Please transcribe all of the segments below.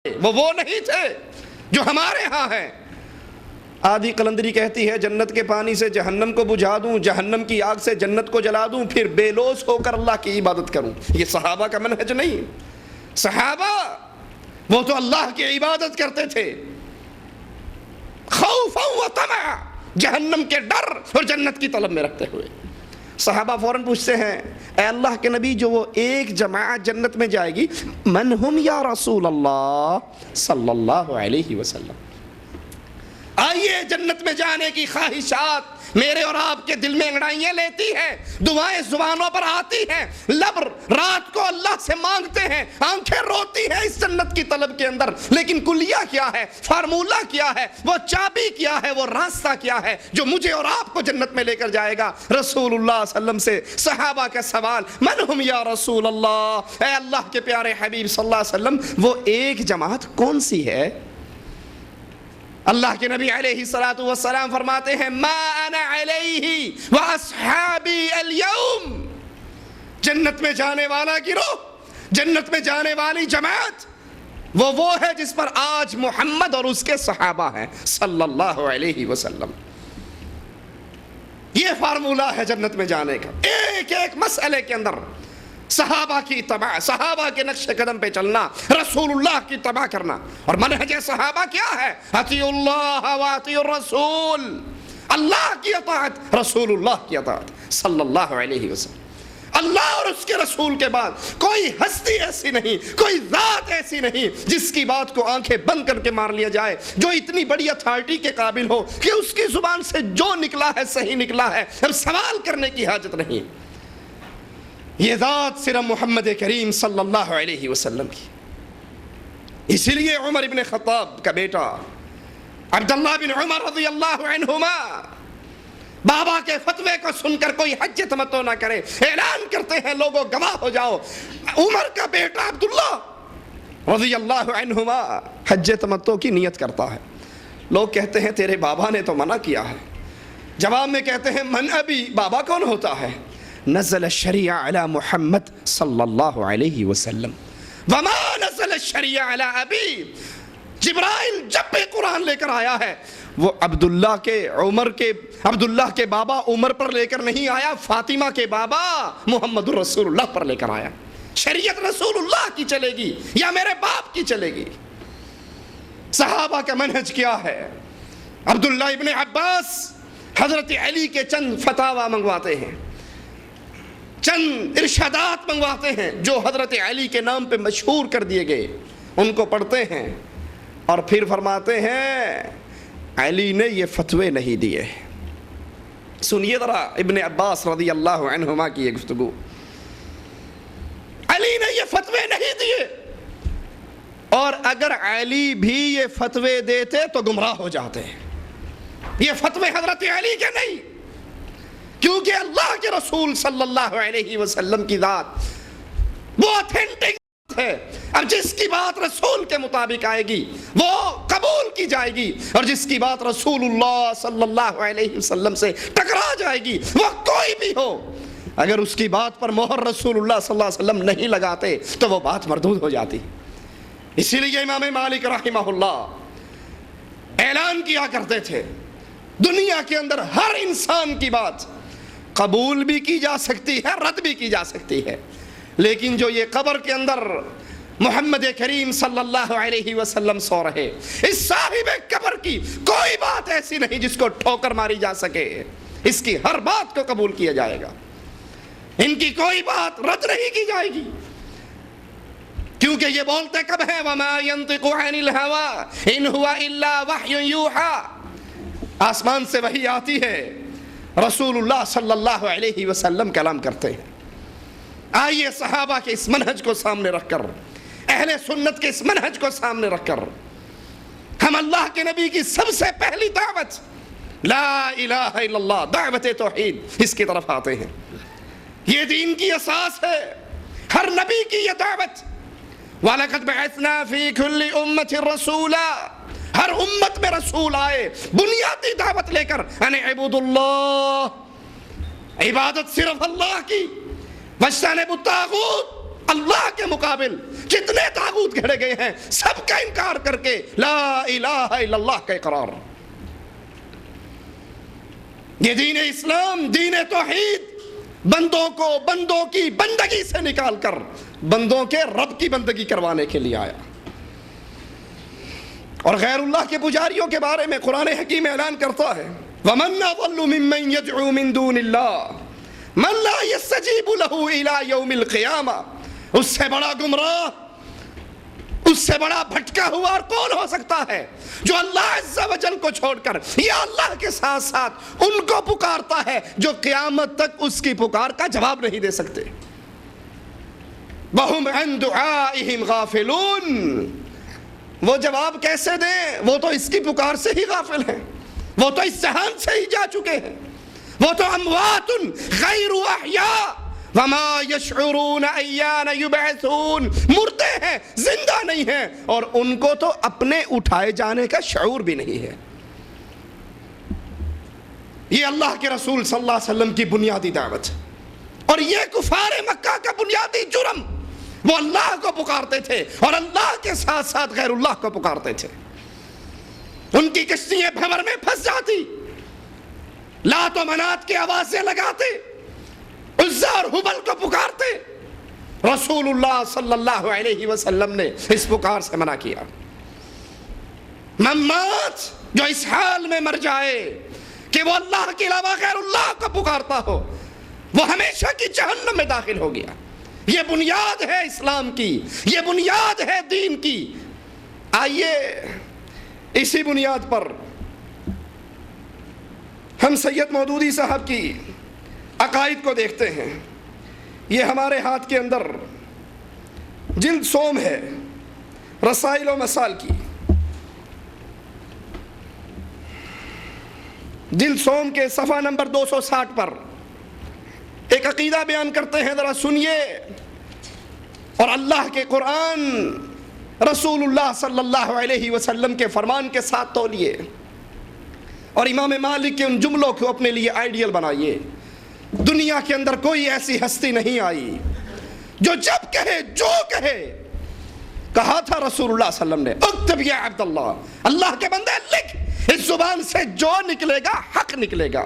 وہ نہیں تھے جو ہمارے ہاں ہیں۔ آدھی قلندری کہتی ہے جنت کے پانی سے جہنم کو بجھا دوں، جہنم کی آگ سے جنت کو جلا دوں، پھر بے لوث ہو کر اللہ کی عبادت کروں۔ یہ صحابہ کا منہج نہیں۔ صحابہ وہ تو اللہ کی عبادت کرتے تھے خوفا و طمعا، جہنم کے ڈر اور جنت کی طلب میں رکھتے ہوئے۔ صحابہ فوراً پوچھتے ہیں اے اللہ کے نبی جو وہ ایک جماعت جنت میں جائے گی، من ہم یا رسول اللہ صلی اللہ علیہ وسلم۔ آئیے جنت میں جانے کی خواہشات میرے اور آپ کے دل میں انگڑائیاں لیتی ہیں، دعائیں زبانوں پر آتی ہیں، لب رات کو اللہ سے مانگتے ہیں، آنکھیں روتی ہیں اس جنت کی طلب کے اندر، لیکن کلیہ کیا ہے، فارمولہ کیا ہے، وہ چابی کیا ہے، وہ راستہ کیا ہے جو مجھے اور آپ کو جنت میں لے کر جائے گا؟ رسول اللہ صلی اللہ علیہ وسلم سے صحابہ کا سوال، من ہم یا رسول اللہ، اے اللہ کے پیارے حبیب صلی اللہ علیہ وسلم وہ ایک جماعت کون سی ہے؟ اللہ کے نبی علیہ الصلوۃ والسلام فرماتے ہیں ما انا علیہ واصحابی اليوم، جنت میں جانے والا گروہ، جنت میں جانے والی جماعت وہ ہے جس پر آج محمد اور اس کے صحابہ ہیں صلی اللہ علیہ وسلم۔ یہ فارمولہ ہے جنت میں جانے کا، ایک ایک مسئلے کے اندر صحابہ کی اتباع، صحابہ کے نقش قدم پہ چلنا، رسول اللہ کی اتباع کرنا۔ اور منہج صحابہ کیا ہے؟ اطیعوا اللہ واطیعوا الرسول، اللہ کی اطاعت، رسول اللہ کی اطاعت صلی اللہ علیہ وسلم۔ اللہ اور اس کے رسول کے بعد کوئی ہستی ایسی نہیں، کوئی ذات ایسی نہیں جس کی بات کو آنکھیں بند کر کے مار لیا جائے، جو اتنی بڑی اتھارٹی کے قابل ہو کہ اس کی زبان سے جو نکلا ہے صحیح نکلا ہے، اب سوال کرنے کی حاجت نہیں۔ یہ ذات صرف محمد کریم صلی اللہ علیہ وسلم کی۔ اسی لیے عمر ابن خطاب کا بیٹا عبداللہ بن عمر رضی اللہ عنہما بابا کے فتوے کو سن کر کوئی حج تمتع نہ کرے، اعلان کرتے ہیں لوگوں گواہ ہو جاؤ، عمر کا بیٹا عبداللہ رضی اللہ عنہما حج تمتع کی نیت کرتا ہے۔ لوگ کہتے ہیں تیرے بابا نے تو منع کیا ہے، جواب میں کہتے ہیں من ابی، بابا کون ہوتا ہے؟ نزل الشریعہ علی محمد صلی اللہ علیہ وسلم وما نزل الشریعہ علی ابی، جبرائیل جب بھی قرآن لے کر آیا ہے وہ عبداللہ کے بابا عمر پر لے کر نہیں آیا، فاطمہ کے بابا محمد رسول اللہ پر لے کر آیا۔ شریعت رسول اللہ کی چلے گی یا میرے باپ کی چلے گی؟ صحابہ کا منہج کیا ہے؟ عبداللہ ابن عباس حضرت علی کے چند فتاوی منگواتے ہیں، چند ارشادات منگواتے ہیں جو حضرت علی کے نام پہ مشہور کر دیے گئے، ان کو پڑھتے ہیں اور پھر فرماتے ہیں علی نے یہ فتوے نہیں دیے۔ سنیے ذرا ابن عباس رضی اللہ عنہما کی یہ گفتگو، علی نے یہ فتوے نہیں دیے، اور اگر علی بھی یہ فتوے دیتے تو گمراہ ہو جاتے ہیں۔ یہ فتوے حضرت علی کے نہیں، کیونکہ اللہ کے رسول صلی اللہ علیہ وسلم کی ذات وہ اتھینٹک ہے، اب جس کی بات رسول کے مطابق آئے گی وہ قبول کی جائے گی، اور جس کی بات رسول اللہ صلی اللہ علیہ وسلم سے ٹکرا جائے گی وہ کوئی بھی ہو، اگر اس کی بات پر مہر رسول اللہ صلی اللہ علیہ وسلم نہیں لگاتے تو وہ بات مردود ہو جاتی۔ اسی لیے امام مالک رحمہ اللہ اعلان کیا کرتے تھے دنیا کے اندر ہر انسان کی بات قبول بھی کی جا سکتی ہے، رد بھی کی جا سکتی ہے، لیکن جو یہ قبر کے اندر محمد کریم صلی اللہ علیہ وسلم سو رہے، اس صاحب قبر کی کوئی بات ایسی نہیں جس کو ٹھوکر ماری جا سکے، اس کی ہر بات کو قبول کیا جائے گا، ان کی کوئی بات رد نہیں کی جائے گی، کیونکہ یہ بولتے کب ہے وما ينطق عن الهوى ان هو الا وحی یوحى، آسمان سے وحی آتی ہے، رسول اللہ صلی اللہ علیہ وسلم کلام کرتے ہیں۔ آئیے صحابہ کے اس منہج کو سامنے رکھ کر، اہل سنت کے اس منہج کو سامنے رکھ کر ہم اللہ کے نبی کی سب سے پہلی دعوت لا الہ الا اللہ، دعوت توحید، اس کی طرف آتے ہیں۔ یہ دین کی اساس ہے، ہر نبی کی یہ دعوت، وَلَقَدْ بَعَثْنَا فِي كُلِّ أُمَّةٍ رَسُولًا، ہر امت میں رسول آئے بنیادی دعوت لے کر، ان اعبدوا اللہ، عبادت صرف اللہ کی، واجتنبوا الطاغوت، اللہ کے مقابل کتنے طاغوت گھڑے گئے ہیں، سب کا انکار کر کے لا الہ الا اللہ کا اقرار۔ یہ دین اسلام، دین توحید، بندوں کو بندوں کی بندگی سے نکال کر بندوں کے رب کی بندگی کروانے کے لیے آیا۔ اور غیر اللہ کے پجاریوں کے بارے میں قرآن حکیم اعلان کرتا ہے وَمَنْ أَضَلُّ مِمَّنْ يَدْعُو مِن دُونِ اللَّهِ مَنْ لَا يَسْتَجِيبُ لَهُ إِلَى يَوْمِ الْقِيَامَةِ۔ اس سے بڑا گمراہ، اس سے بڑا بھٹکا ہوا اور کون ہو سکتا ہے جو اللہ عز و جل کو چھوڑ کر یا اللہ کے ساتھ ساتھ ان کو پکارتا ہے جو قیامت تک اس کی پکار کا جواب نہیں دے سکتے۔ وَهُمْ عَنْ دُعَائِهِمْ غَافِلُونَ۔ وہ جواب کیسے دیں؟ وہ تو اس کی پکار سے ہی غافل ہیں، وہ تو اس جہان سے ہی جا چکے ہیں، وہ تو اموات غیر احیاء وما یشعرون ایان یبعثون، مردے ہیں، زندہ نہیں ہیں، اور ان کو تو اپنے اٹھائے جانے کا شعور بھی نہیں ہے۔ یہ اللہ کے رسول صلی اللہ علیہ وسلم کی بنیادی دعوت، اور یہ کفار مکہ کا بنیادی جرم، وہ اللہ کو پکارتے تھے اور اللہ کے ساتھ ساتھ غیر اللہ کو پکارتے تھے۔ ان کی کشتیاں بھنور میں پھنس جاتی، لات و منات کی آوازیں لگاتے، عزا اور ہبل کو پکارتے۔ رسول اللہ صلی اللہ علیہ وسلم نے اس پکار سے منع کیا۔ ممات جو اس حال میں مر جائے کہ وہ اللہ کے علاوہ غیر اللہ کو پکارتا ہو، وہ ہمیشہ کی جہنم میں داخل ہو گیا۔ یہ بنیاد ہے اسلام کی، یہ بنیاد ہے دین کی۔ آئیے اسی بنیاد پر ہم سید مودودی صاحب کی عقائد کو دیکھتے ہیں۔ یہ ہمارے ہاتھ کے اندر جلد سوم ہے رسائل و مسائل کی، جلد سوم کے صفحہ نمبر 260 پر ایک عقیدہ بیان کرتے ہیں، ذرا سنیے اور اللہ کے قرآن، رسول اللہ صلی اللہ علیہ وسلم کے فرمان کے ساتھ تولیے، اور امام مالک کے ان جملوں کو اپنے لیے آئیڈیل بنائیے۔ دنیا کے اندر کوئی ایسی ہستی نہیں آئی جو جب کہے جو کہے، کہا تھا رسول اللہ صلی اللہ علیہ وسلم نے اکتب یا عبداللہ، اللہ کے بندے لکھ، اس زبان سے جو نکلے گا حق نکلے گا۔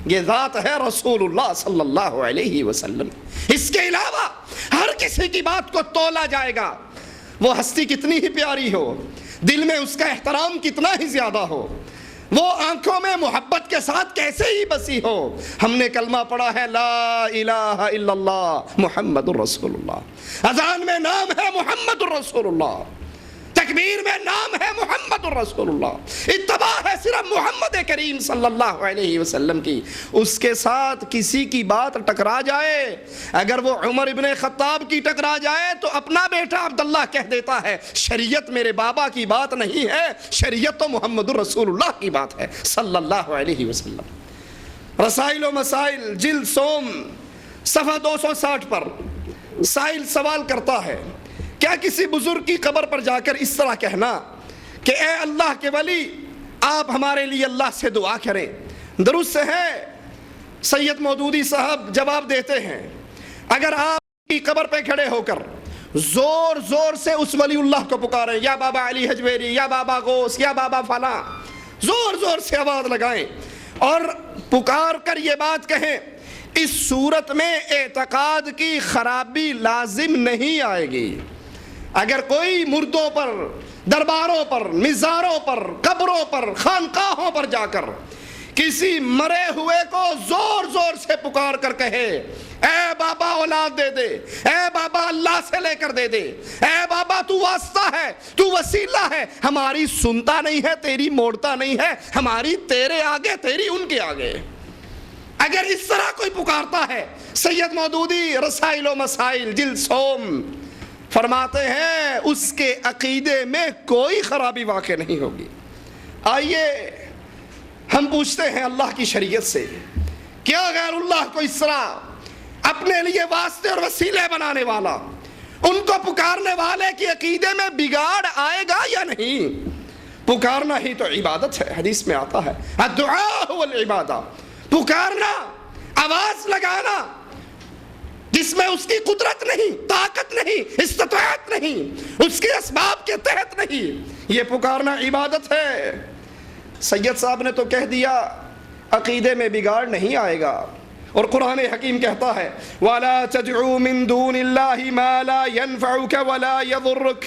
یہ ذات ہے رسول اللہ صلی اللہ علیہ وسلم، اس کے علاوہ ہر کسی کی بات کو تولا جائے گا، وہ ہستی کتنی ہی پیاری ہو، دل میں اس کا احترام کتنا ہی زیادہ ہو، وہ آنکھوں میں محبت کے ساتھ کیسے ہی بسی ہو۔ ہم نے کلمہ پڑھا ہے لا الہ الا اللہ محمد الرسول اللہ، اذان میں نام ہے محمد الرسول اللہ، تکبیر میں نام ہے محمد الرسول اللہ، اتباع ہے صرف محمد کریم صلی اللہ علیہ وسلم کی۔ اس کے ساتھ کسی کی بات ٹکرا جائے، اگر وہ عمر ابن خطاب کی ٹکرا جائے تو اپنا بیٹا عبداللہ کہہ دیتا ہے شریعت میرے بابا کی بات نہیں ہے، شریعت تو محمد الرسول اللہ کی بات ہے صلی اللہ علیہ وسلم۔ رسائل و مسائل جلد سوم صفحہ 260 پر سائل سوال کرتا ہے، کیا کسی بزرگ کی قبر پر جا کر اس طرح کہنا کہ اے اللہ کے ولی آپ ہمارے لیے اللہ سے دعا کریں درست ہے؟ سید مودودی صاحب جواب دیتے ہیں، اگر آپ کی قبر پہ کھڑے ہو کر زور زور سے اس ولی اللہ کو پکاریں، یا بابا علی حجویری، یا بابا غوث، یا بابا فلاں، زور زور سے آواز لگائیں اور پکار کر یہ بات کہیں، اس صورت میں اعتقاد کی خرابی لازم نہیں آئے گی۔ اگر کوئی مردوں پر، درباروں پر، مزاروں پر، قبروں پر، خانقاہوں پر جا کر کسی مرے ہوئے کو زور زور سے پکار کر کہے اے بابا اولاد دے دے، اے بابا اللہ سے لے کر دے دے، اے بابا تو واسطہ ہے، تو وسیلہ ہے، ہماری سنتا نہیں ہے، تیری موڑتا نہیں ہے، ہماری تیرے آگے، تیری ان کے آگے، اگر اس طرح کوئی پکارتا ہے، سید مودودی رسائل و مسائل جلد سوم فرماتے ہیں اس کے عقیدے میں کوئی خرابی واقع نہیں ہوگی۔ آئیے ہم پوچھتے ہیں اللہ کی شریعت سے، کیا غیر اللہ کو اس طرح اپنے لیے واسطے اور وسیلے بنانے والا، ان کو پکارنے والے کی عقیدے میں بگاڑ آئے گا یا نہیں؟ پکارنا ہی تو عبادت ہے، حدیث میں آتا ہے الدعاء هو العبادہ، پکارنا، آواز لگانا جس میں اس کی قدرت نہیں، طاقت نہیں، استطاعت نہیں، اس کے اسباب کے تحت نہیں، یہ پکارنا عبادت ہے۔ سید صاحب نے تو کہہ دیا عقیدے میں بگاڑ نہیں آئے گا، اور قرآن حکیم کہتا ہے وَلَا تَدْعُوا مِن دُونِ اللَّهِ مَا لَا يَنفَعُكَ وَلَا يَضُرُّكَ،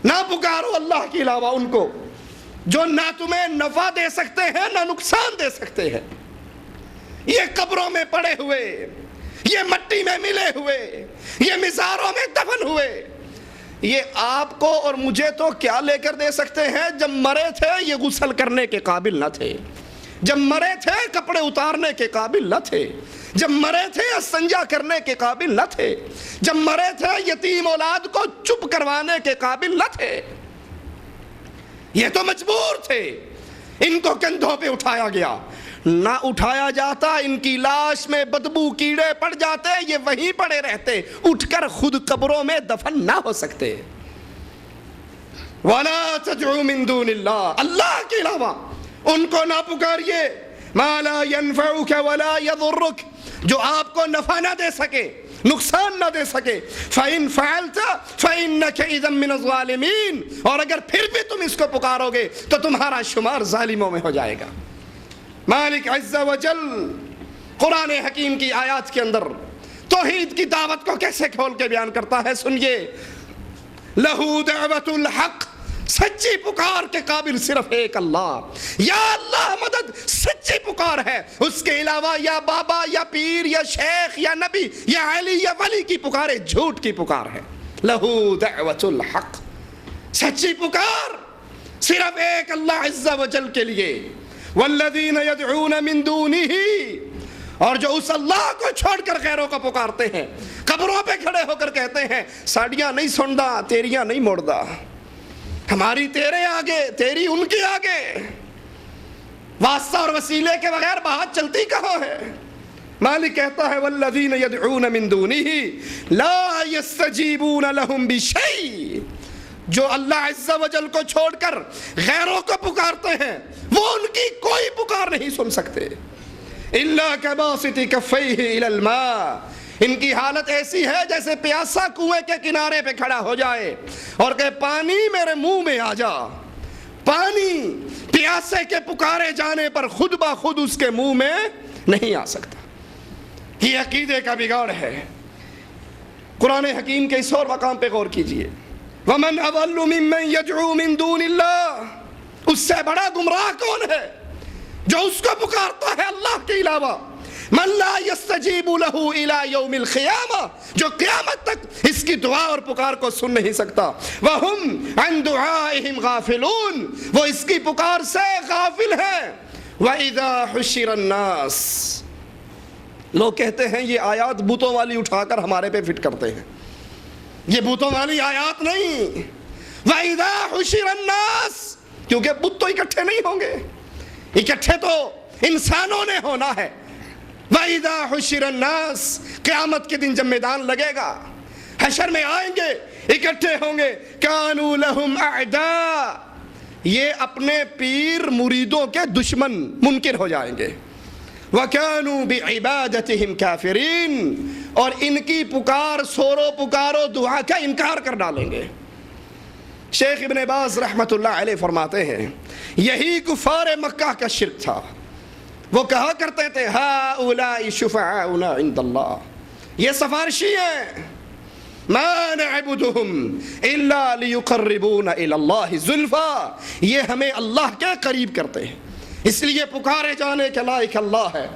نہ پکارو اللہ کے علاوہ ان کو جو نہ تمہیں نفع دے سکتے ہیں نہ نقصان دے سکتے ہیں۔ یہ قبروں میں پڑے ہوئے، یہ مٹی میں ملے ہوئے، یہ مزاروں میں دفن ہوئے، یہ آپ کو اور مجھے تو کیا لے کر دے سکتے ہیں؟ جب مرے تھے یہ غسل کرنے کے قابل نہ تھے، جب مرے تھے کپڑے اتارنے کے قابل نہ تھے، جب مرے تھے استنجا کرنے کے قابل نہ تھے، جب مرے تھے یتیم اولاد کو چپ کروانے کے قابل نہ تھے، یہ تو مجبور تھے۔ ان کو کندھوں پہ اٹھایا گیا، نہ اٹھایا جاتا ان کی لاش میں بدبو کیڑے پڑ جاتے، یہ وہیں پڑے رہتے، اٹھ کر خود قبروں میں دفن نہ ہو سکتے۔ وَلَا تَدْعُوا مِن دُونِ اللَّهِ، اللہ کے علاوہ ان کو نہ پکاریے، مَا لَا يَنفَعُكَ وَلَا يَضُرُّكَ، جو آپ کو نفع نہ دے سکے، نقصان نہ دے سکے۔ فَإِن فَعَلْتَ فَإِنَّكَ إِذًا مِّنَ الظَّالِمِينَ، اور اگر پھر بھی تم اس کو پکارو گے تو تمہارا شمار ظالموں میں ہو جائے گا۔ مالک عز و جل قرآن حکیم کی آیات کے اندر توحید کی دعوت کو کیسے کھول کے بیان کرتا ہے، سنیے۔ لَهُ دَعْوَةُ الْحَقِّ، سچی پکار کے قابل صرف ایک اللہ، یا اللہ مدد، سچی پکار ہے، اس کے علاوہ یا بابا یا پیر یا شیخ یا نبی یا علی یا ولی کی پکارے جھوٹ کی پکار ہے۔ لَهُ دَعْوَةُ الْحَقِّ، سچی پکار صرف ایک اللہ عز و جل کے لیے۔ والذین یدعون من دونہ، اور جو اس اللہ کو چھوڑ کر غیروں کو پکارتے ہیں، قبروں پہ کھڑے ہو کر کہتے ہیں ساڑیاں نہیں سندا، تیریاں نہیں موڑدا، ہماری تیرے آگے، تیری ان کے آگے، واسطہ اور وسیلے کے بغیر بات چلتی کہاں ہے؟ مالک کہتا ہے والذین یدعون من دونہ لا یستجیبون لہم بشیء، جو اللہ عز و جل کو چھوڑ کر غیروں کو پکارتے ہیں وہ ان کی کوئی پکار نہیں سن سکتے۔ الا کباسط کفیہ الی الماء، ان کی حالت ایسی ہے جیسے پیاسا کنویں کے کنارے پہ کھڑا ہو جائے اور کہ پانی میرے منہ میں آ جا۔ پانی پیاسے کے پکارے جانے پر خود بخود اس کے منہ میں نہیں آ سکتا۔ یہ عقیدے کا بگاڑ ہے۔ قرآن حکیم کے اس اور مقام پہ غور کیجئے، وَمَنْ أَضَلُّ مِمَّنْ يَدْعُو مِن دُونِ اللَّهِ، اس سے بڑا گمراہ کون ہے جو اس کو پکارتا ہے اللہ کے علاوہ؟ مَنْ لَا يَسْتَجِيبُ لَهُ إِلَى يَوْمِ الْقِيَامَةِ، جو قیامت تک اس کی دعا اور پکار کو سن نہیں سکتا۔ وَهُمْ عَنْ دُعَائِهِمْ غَافِلُونَ، وہ اس کی پکار سے غافل ہیں۔ وَإِذَا حُشِرَ النَّاسِ، لوگ کہتے ہیں یہ آیات بتوں والی اٹھا کر ہمارے پہ فٹ کرتے ہیں، یہ بتوں والی آیات نہیں۔ وَإِذَا حُشِرَ النَّاسِ، کیونکہ بت تو اکٹھے نہیں ہوں گے، اکٹھے تو انسانوں نے ہونا ہے۔ وَإِذَا حُشِرَ النَّاسِ، قیامت کے دن جب میدان لگے گا، حشر میں آئیں گے، اکٹھے ہوں گے، كَانُوا لَهُمْ أَعْدَاءَ، یہ اپنے پیر مریدوں کے دشمن منکر ہو جائیں گے۔ وَكَانُوا بِعِبَادَتِهِمْ كَافِرِينَ، اور ان کی پکار، سورو پکارو دعا کا انکار کر ڈالیں گے۔ شیخ ابن باز رحمت اللہ علیہ فرماتے ہیں یہی کفار مکہ کا شرک تھا۔ وہ کہا کرتے تھے هَؤُلَاءِ شُفَعَاؤُنَا عِندَ اللَّهِ، یہ سفارشی ہیں، مَا نَعْبُدُهُمْ إِلَّا لِيُقَرِّبُونَ إِلَى اللَّهِ زُلْفَىٰ، یہ ہمیں اللہ کے قریب کرتے ہیں، اس لیے پکارے جانے کے لائق اللہ ہے۔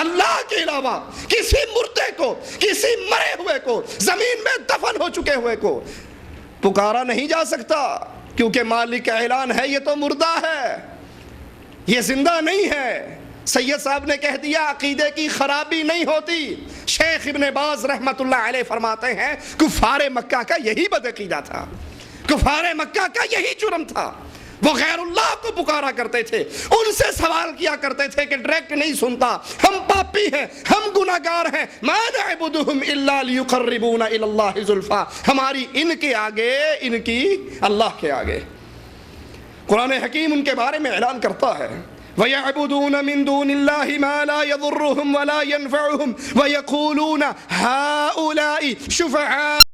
اللہ کے علاوہ کسی مردے کو، کسی مرے ہوئے کو، زمین میں دفن ہو چکے ہوئے کو پکارا نہیں جا سکتا، کیونکہ مالک کا اعلان ہے یہ تو مردہ ہے، یہ زندہ نہیں ہے۔ سید صاحب نے کہہ دیا عقیدے کی خرابی نہیں ہوتی۔ شیخ ابن باز رحمت اللہ علیہ فرماتے ہیں کفار مکہ کا یہی بدعقیدہ تھا، کفار مکہ کا یہی جرم تھا۔ وہ غیر اللہ کو پکارا کرتے تھے، ان سے سوال کیا کرتے تھے کہ ڈائریکٹ نہیں سنتا، ہم پاپی ہیں، ہم گناہگار ہیں، ما نعبدہم الا لیقربونا الی اللہ زلفیٰ، ہماری ان کے آگے، ان کی اللہ کے آگے۔ قرآن حکیم ان کے بارے میں اعلان کرتا ہے وَيَعْبُدُونَ مِن دُونِ اللَّهِ مَا لَا يَضُرُّهُمْ وَلَا يَنفَعُهُمْ وَيَقُولُونَ هَؤُلَاءِ شُفَعَاءُ